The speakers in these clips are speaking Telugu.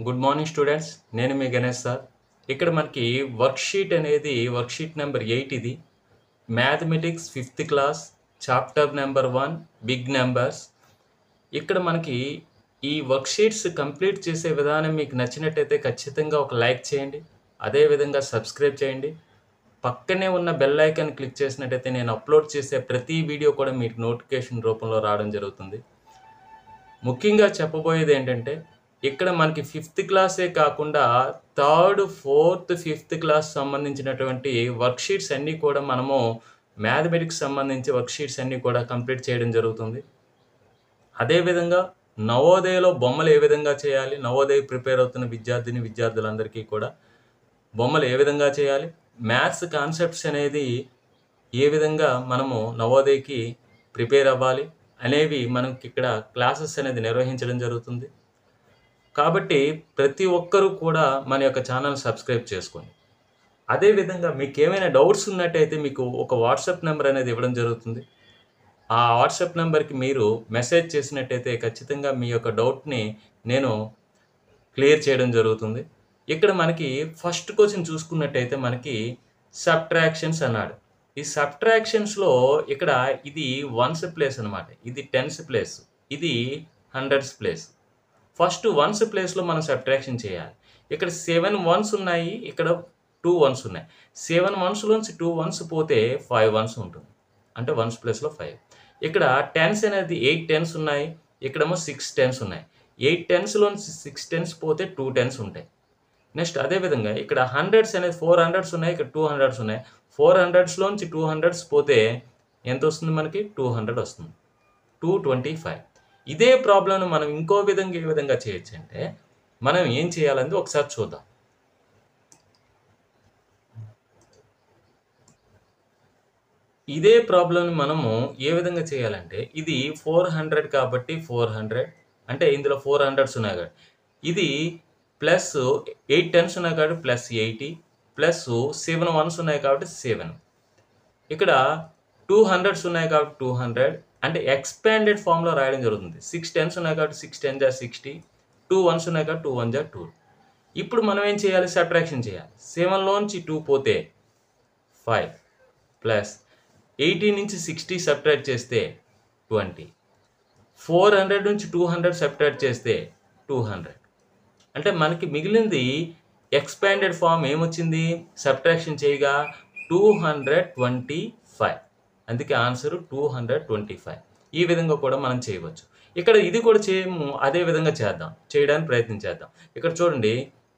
Good morning students. నేను మీ గణేష్ సార్. ఇక్కడ మనకి వర్క్షీట్ అనేది వర్క్షీట్ నెంబర్ 8 ఇది. Mathematics 5th class chapter number 1 big numbers. ఇక్కడ మనకి ఈ వర్క్షీట్స్ కంప్లీట్ చేసే విధానం మీకు నచ్చినట్టయితే ఖచ్చితంగా ఒక లైక్ చేయండి. అదేవిధంగా సబ్స్క్రైబ్ చేయండి. పక్కనే ఉన్న బెల్ ఐకాన్ క్లిక్ చేసినట్టయితే నేను అప్లోడ్ చేసే ప్రతి వీడియో కూడా మీకు నోటిఫికేషన్ రూపంలో రావడం జరుగుతుంది. ముఖ్యంగా చెప్పబోయేది ఏంటంటే ఇక్కడ మనకి 5th క్లాసే కాకుండా 3rd, 4th, 5th క్లాస్ సంబంధించినటువంటి వర్క్షీట్స్ అన్నీ కూడా మనము మ్యాథమెటిక్స్ సంబంధించి వర్క్షీట్స్ అన్నీ కూడా కంప్లీట్ చేయడం జరుగుతుంది. అదేవిధంగా నవోదయలో బొమ్మలు ఏ విధంగా చేయాలి, నవోదయ ప్రిపేర్ అవుతున్న విద్యార్థులందరికీ కూడా బొమ్మలు ఏ విధంగా చేయాలి, మ్యాథ్స్ కాన్సెప్ట్స్ అనేది ఏ విధంగా మనము నవోదయకి ప్రిపేర్ అవ్వాలి అనేవి మనకి ఇక్కడ క్లాసెస్ అనేది నిర్వహించడం జరుగుతుంది. కాబట్టి ప్రతి ఒక్కరూ కూడా మన యొక్క ఛానల్ సబ్స్క్రైబ్ చేసుకోండి. అదేవిధంగా మీకు ఏమైనా డౌట్స్ ఉన్నట్టయితే మీకు ఒక వాట్సాప్ నెంబర్ అనేది ఇవ్వడం జరుగుతుంది. ఆ వాట్సాప్ నెంబర్కి మీరు మెసేజ్ చేసినట్టయితే ఖచ్చితంగా మీ యొక్క డౌట్ని నేను క్లియర్ చేయడం జరుగుతుంది. ఇక్కడ మనకి ఫస్ట్ క్వశ్చన్ చూసుకున్నట్టయితే మనకి సబ్ట్రాక్షన్స్ అన్నాడు. ఈ సబ్ట్రాక్షన్స్లో ఇక్కడ ఇది వన్స్ ప్లేస్ అనమాట, ఇది టెన్స్ ప్లేస్, ఇది హండ్రెడ్స్ ప్లేస్. ఫస్ట్ వన్స్ ప్లేస్లో మనం సబ్ట్రాక్షన్ చేయాలి. ఇక్కడ 7 వన్స్ ఉన్నాయి, ఇక్కడ 2 వన్స్ ఉన్నాయి. 7 వన్స్లోంచి 2 వన్స్ పోతే 5 వన్స్ ఉంటుంది, అంటే వన్స్ ప్లేస్లో 5. ఇక్కడ టెన్స్ అనేది 8 టెన్స్ ఉన్నాయి, ఇక్కడేమో 6 టెన్స్ ఉన్నాయి. 8 టెన్స్లోంచి 6 టెన్స్ పోతే 2 టెన్స్ ఉంటాయి. నెక్స్ట్ అదేవిధంగా ఇక్కడ హండ్రెడ్స్ అనేది 4 హండ్రెడ్స్ ఉన్నాయి, ఇక్కడ 2 హండ్రెడ్స్ ఉన్నాయి. 4 హండ్రెడ్స్లోంచి 2 హండ్రెడ్స్ పోతే ఎంత వస్తుంది మనకి? 200 వస్తుంది, 225. ఇదే ప్రాబ్లంను మనం ఇంకో విధంగా ఏ విధంగా చేయొచ్చు అంటే మనం ఏం చేయాలని ఒకసారి చూద్దాం. ఇదే ప్రాబ్లంని మనము ఏ విధంగా చేయాలంటే ఇది 400 కాబట్టి 400, అంటే ఇందులో 4 హండ్రెడ్స్ ఉన్నాయి కాబట్టి ఇది ప్లస్ 8 టెన్స్ ఉన్నాయి కాబట్టి ప్లస్ 80 ప్లస్ 7 వన్స్ ఉన్నాయి కాబట్టి 7. ఇక్కడ 2 హండ్రెడ్స్ ఉన్నాయి కాబట్టి 200, అంటే ఎక్స్పాండెడ్ ఫామ్లో రాయడం జరుగుతుంది. 6 టెన్స్ ఉన్నాయి కాబట్టి 6 10 జా 60, 2 వన్స్ ఉన్నాయి కాబట్టి 2 1 జా 2. ఇప్పుడు మనం ఏం చేయాలి? సబ్ట్రాక్షన్ చేయాలి. 7లోంచి 2 పోతే 5 ప్లస్ 80 నుంచి 60 సబ్ట్రాక్ట్ చేస్తే 20, 400 నుంచి 200 సబ్ట్రాక్ట్ చేస్తే 200. అంటే మనకి మిగిలింది ఎక్స్పాండెడ్ ఫామ్ ఏమొచ్చింది? సబ్ట్రాక్షన్ చేయగా 225. అందుకే ఆన్సర్ 225. ఈ విధంగా కూడా మనం చేయవచ్చు. ఇక్కడ ఇది కూడా అదే విధంగా చేయడానికి ప్రయత్నం చేద్దాం. ఇక్కడ చూడండి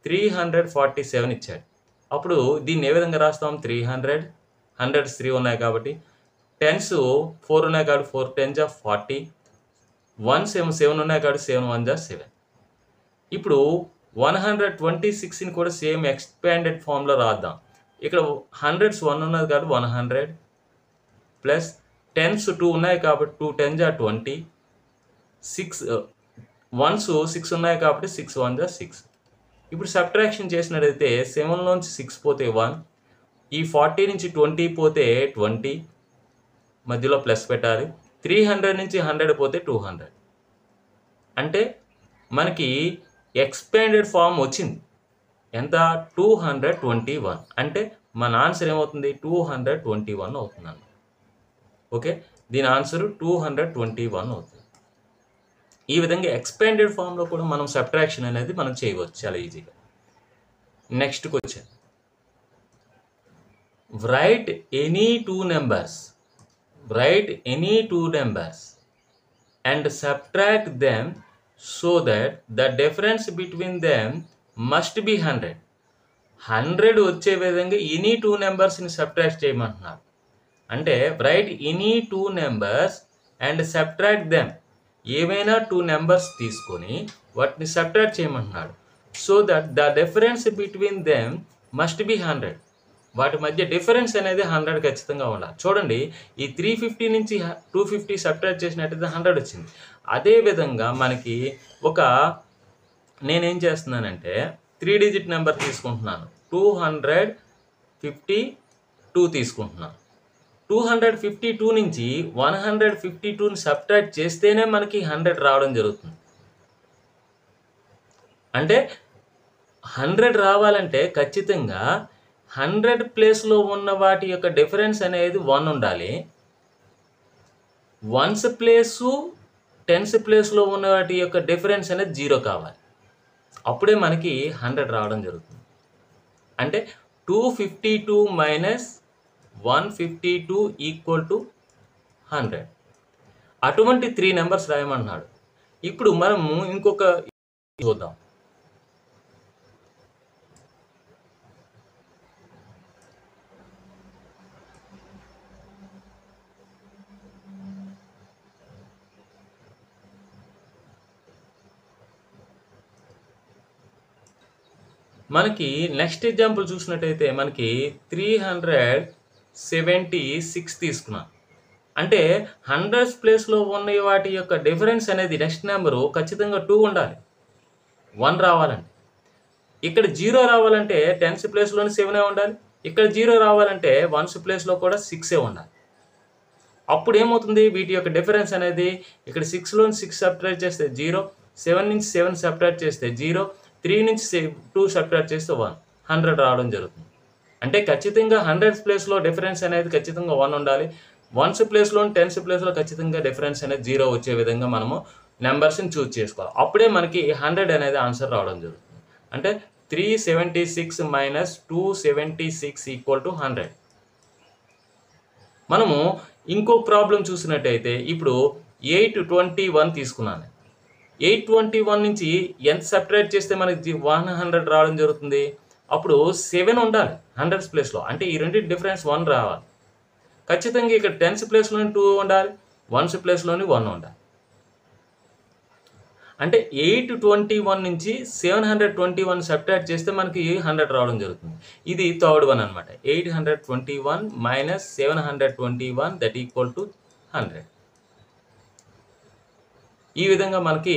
347 ఇచ్చాడు. అప్పుడు దీన్ని ఏ విధంగా రాస్తాం? 300, హండ్రెడ్స్ 3 ఉన్నాయి కాబట్టి, టెన్స్ 4 ఉన్నాయి కాబట్టి 4 10 జా 40, వన్స్ ఏమో 7 ఉన్నాయి కాబట్టి 7 1 జా 7. ఇప్పుడు 126ని కూడా సేమ్ ఎక్స్పాండెడ్ ఫామ్లో రాద్దాం. ఇక్కడ హండ్రెడ్స్ 1 ఉన్నది కాబట్టి 100 ప్లస్ టెన్స్ 2 ఉన్నాయి కాబట్టి 2 10 జా 20, 6 వన్స్ 6 ఉన్నాయి కాబట్టి 6 1 జా 6. ఇప్పుడు సబ్ట్రాక్షన్ చేసినట్టయితే 7లోంచి 6 పోతే 1, ఈ 40 నుంచి 20 పోతే 20, మధ్యలో ప్లస్ పెట్టాలి. 300 నుంచి 100 పోతే 200, అంటే మనకి ఎక్స్పాండెడ్ ఫామ్ వచ్చింది. ఎంత? 221. అంటే మన ఆన్సర్ ఏమవుతుంది? 221 అవుతుందన్న. ఓకే, దీని ఆన్సర్ 221 అవుతుంది. ఈ విధంగా ఎక్స్పాండెడ్ ఫామ్లో కూడా మనం సబ్ట్రాక్షన్ అనేది మనం చేయవచ్చు చాలా ఈజీగా. Next question, right any two numbers and subtract them so that the difference between them must be 100. 100 వచ్చే విధంగా ఎనీ 2 నెంబర్స్ని సబ్ట్రాక్ట్ చేయమంటున్నారు. అంటే write any 2 numbers and subtract them, ఏవైనా 2 నెంబర్స్ తీసుకొని వాటిని సబ్ట్రాక్ట్ చేయమంటున్నాడు. So that the difference between them must be 100. వాటి మధ్య డిఫరెన్స్ అనేది 100 ఖచ్చితంగా ఉండాలి. చూడండి, ఈ 350 నుంచి 250 సబ్ట్రాక్ట్ చేసినట్టయితే 100 వచ్చింది. అదేవిధంగా మనకి నేనేం చేస్తున్నానంటే 3 డిజిట్ నెంబర్ తీసుకుంటున్నాను, 252 తీసుకుంటున్నాను. 252 నుంచి 152ని సబ్ట్రాక్ట్ చేస్తేనే మనకి 100 రావడం జరుగుతుంది. అంటే 100 రావాలంటే ఖచ్చితంగా 100 ప్లేస్లో ఉన్న వాటి యొక్క డిఫరెన్స్ అనేది 1 ఉండాలి. 1s ప్లేసు 10s ప్లేస్లో ఉన్న వాటి యొక్క డిఫరెన్స్ అనేది 0 కావాలి. అప్పుడే మనకి 100 రావడం జరుగుతుంది. అంటే 252 మైనస్ 152 ఈక్వల్ టు 100. అటువంటి 3 నెంబర్స్ రాయమంటున్నాడు. ఇప్పుడు మనము ఇంకొక చూద్దాం. మనకి నెక్స్ట్ ఎగ్జాంపుల్ చూసినట్టయితే మనకి 376 తీసుకున్నాం. అంటే 100s ప్లేస్లో ఉన్న వాటి యొక్క డిఫరెన్స్ అనేది నెక్స్ట్ నెంబరు ఖచ్చితంగా 2 ఉండాలి. 1 రావాలంటే ఇక్కడ 0 రావాలంటే 10s ప్లేస్లోని 7 ఉండాలి. ఇక్కడ 0 రావాలంటే 1s ప్లేస్లో కూడా 6 ఉండాలి. అప్పుడు ఏమవుతుంది, వీటి యొక్క డిఫరెన్స్ అనేది ఇక్కడ 6లోని 6 సబ్ట్రాక్ట్ చేస్తే 0, 7 నుంచి 7 సబ్ట్రాక్ట్ చేస్తే 0, 3 నుంచి 2 సబ్ట్రాక్ట్ చేస్తే 1, 100 రావడం జరుగుతుంది. అంటే ఖచ్చితంగా 100s ప్లేస్లో డిఫరెన్స్ అనేది ఖచ్చితంగా 1 ఉండాలి. 1s ప్లేస్లో 10s ప్లేస్లో ఖచ్చితంగా డిఫరెన్స్ అనేది 0 వచ్చే విధంగా మనము నెంబర్స్ని చూస్ చేసుకోవాలి. అప్పుడే మనకి 100 అనేది ఆన్సర్ రావడం జరుగుతుంది. అంటే 376 మైనస్ 276 ఈక్వల్ టు 100. మనము ఇంకో ప్రాబ్లం చూసినట్టయితే ఇప్పుడు 821 తీసుకున్నాను. 821 నుంచి ఎంత సబ్ట్రాక్ట్ చేస్తే మనకి 100 రావడం జరుగుతుంది. అప్పుడు 7 ఉండాలి 100s ప్లేస్లో. అంటే ఈ రెండింటి డిఫరెన్స్ 1 రావాలి. ఖచ్చితంగా ఇక్కడ 10s ప్లేస్లోని 2 ఉండాలి, 1s ప్లేస్లోని 1 ఉండాలి. అంటే 821 నుంచి 721 సబ్ట్రాక్ట్ చేస్తే మనకి 100 రావడం జరుగుతుంది. ఇది థర్డ్ వన్ అనమాట. 821 మైనస్ 721 దట్ ఈక్వల్ టు 100. ఈ విధంగా మనకి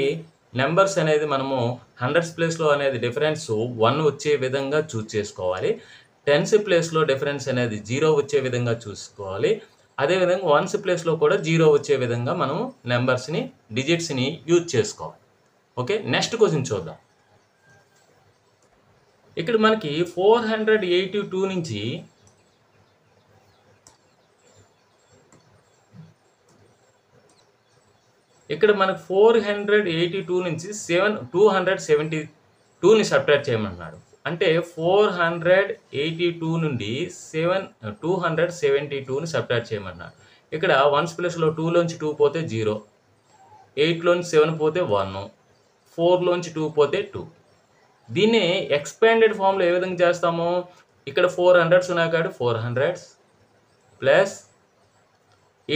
నెంబర్స్ అనేది మనము 100s ప్లేస్లో అనేది డిఫరెన్స్ 1 వచ్చే విధంగా చూస్ చేసుకోవాలి. 10s ప్లేస్లో డిఫరెన్స్ అనేది 0 వచ్చే విధంగా చూసుకోవాలి. అదేవిధంగా 1s ప్లేస్లో కూడా 0 వచ్చే విధంగా మనం నెంబర్స్ని డిజిట్స్ని యూజ్ చేసుకోవాలి. ఓకే, నెక్స్ట్ క్వశ్చన్ చూద్దాం. ఇక్కడ మనకి 482 నుంచి ఇక్కడ మనకు 482 నుంచి 272ని సబ్ట్రాక్ట్ చేయమన్నాడు. అంటే 482 నుండి 272ని సబ్ట్రాక్ట్ చేయమన్నాడు. ఇక్కడ 1s ప్లేస్లో 2లోంచి 2 పోతే 0, 8లోంచి 7 పోతే 1, 4లోంచి 2 పోతే 2. దీన్ని ఎక్స్పాండెడ్ ఫామ్లో ఏ విధంగా చేస్తాము, ఇక్కడ 400s ఉన్నాయి కాబట్టి 400s ప్లస్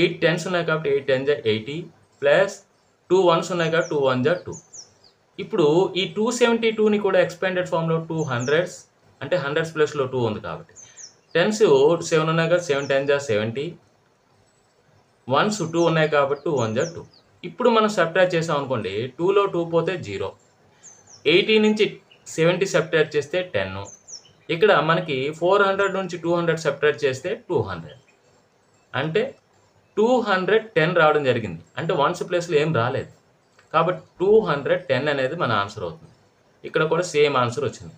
8 10s ఉన్నాయి కాబట్టి 8 10s 80 ప్లస్ 2 1s ఉన్నాయి కాబట్టి 2 1s 2. ఇప్పుడు ఈ 272ని కూడా ఎక్స్పాండెడ్ ఫామ్లో 200s అంటే 100s ప్లేస్లో 2 ఉంది కాబట్టి 10s 7 ఉన్నాయి కాబట్టి 7 10s 70, 1s 2 ఉన్నాయి కాబట్టి 2 1s 2. ఇప్పుడు మనం సబ్ట్రాక్ట్ చేసాం అనుకోండి, 2లో 2 పోతే 0, 80 నుంచి 70 సబ్ట్రాక్ట్ చేస్తే 10. ఇక్కడ మనకి 400 నుంచి 200 సబ్ట్రాక్ట్ చేస్తే 200. అంటే 210 రావడం జరిగింది. అంటే 1s ప్లేస్లో ఏం రాలేదు కాబట్టి 210 అనేది మన ఆన్సర్ అవుతుంది. ఇక్కడ కూడా సేమ్ ఆన్సర్ వచ్చింది.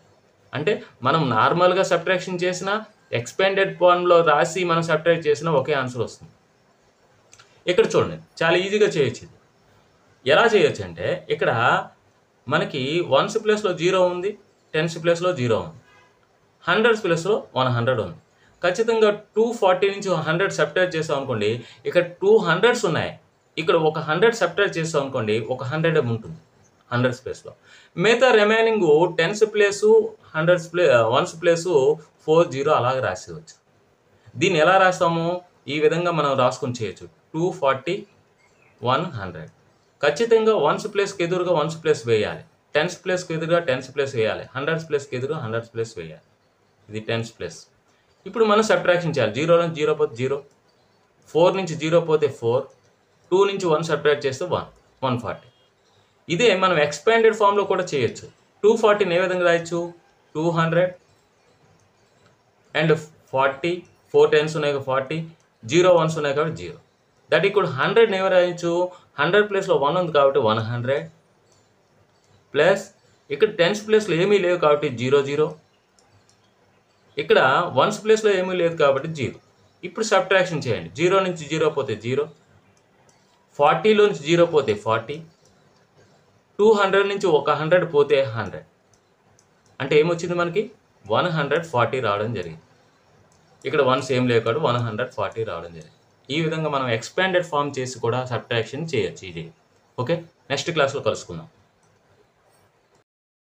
అంటే మనం నార్మల్గా సబ్ట్రాక్షన్ చేసినా ఎక్స్పాండెడ్ ఫామ్లో రాసి మనం సబ్ట్రాక్ట్ చేసినా ఒకే ఆన్సర్ వస్తుంది. ఇక్కడ చూడండి, చాలా ఈజీగా చేయొచ్చు. ఎలా చేయొచ్చు అంటే ఇక్కడ మనకి 1s ప్లేస్లో 0 ఉంది, 10s ప్లేస్లో 0 ఉంది, 100s ప్లేస్లో 100 ఉంది. ఖచ్చితంగా 240 నుంచి 100 సబ్ట్రాక్ట్ చేసాం అనుకోండి, ఇక్కడ 200s ఉన్నాయి, ఇక్కడ ఒక 100 సబ్ట్రాక్ట్ చేసాం అనుకోండి, ఒక 100 ఉంటుంది 100s ప్లేస్లో. మిగతా remaining 10s place 1s place 40 అలాగే రాసేవచ్చు. దీన్ని ఎలా రాస్తాము, ఈ విధంగా మనం రాసుకొని చేయొచ్చు. 240 100. ఖచ్చితంగా 1s ప్లేస్కి ఎదురుగా 1s ప్లేస్ వేయాలి, 10s ప్లేస్కి ఎదురుగా 10s ప్లేస్ వేయాలి, 100s ప్లేస్కి ఎదురుగా 100s ప్లేస్ వేయాలి. ఇది 10s ప్లేస్. ఇప్పుడు మనం సబ్ట్రాక్షన్ చేయాలి. 0 నుంచి 0 పోతే 0, 4 నుంచి 0 పోతే 4, 2 నుంచి 1 సబ్ట్రాక్ట్ చేస్తే 140. ఇదే మనం ఎక్స్పాండెడ్ ఫామ్లో కూడా చేయొచ్చు. 240ని ఏ విధంగా రాయొచ్చు, 200 అండ్ 40, 4 10s ఉన్నాయి కాబట్టి 40, 0 1s ఉన్నాయి కాబట్టి 0. దట్ ఈక్వల్ 100ని ఏమి రాయొచ్చు, 100 ప్లేస్లో 1 ఉంది కాబట్టి 100 ప్లస్ ఇక్కడ టెన్స్ ప్లేస్లో ఏమీ లేవు కాబట్టి 0 0. ఇక్కడ వన్స్ ప్లేస్లో ఏమీ లేదు కాబట్టి 0. ఇప్పుడు సబ్ట్రాక్షన్ చేయండి. 0 నుంచి 0 పోతే 0, 40లో నుంచి 0 పోతే 40, 200 నుంచి 100 పోతే 100. అంటే ఏమొచ్చింది మనకి 140 రావడం జరిగింది. ఇక్కడ వన్స్ ఏం లేవు కాబట్టి 140 రావడం జరిగింది. ఈ విధంగా మనం ఎక్స్పాండెడ్ ఫామ్ చేసి కూడా సబ్ట్రాక్షన్ చేయొచ్చు ఇది. ఓకే, నెక్స్ట్ క్లాస్లో కలుసుకుందాం.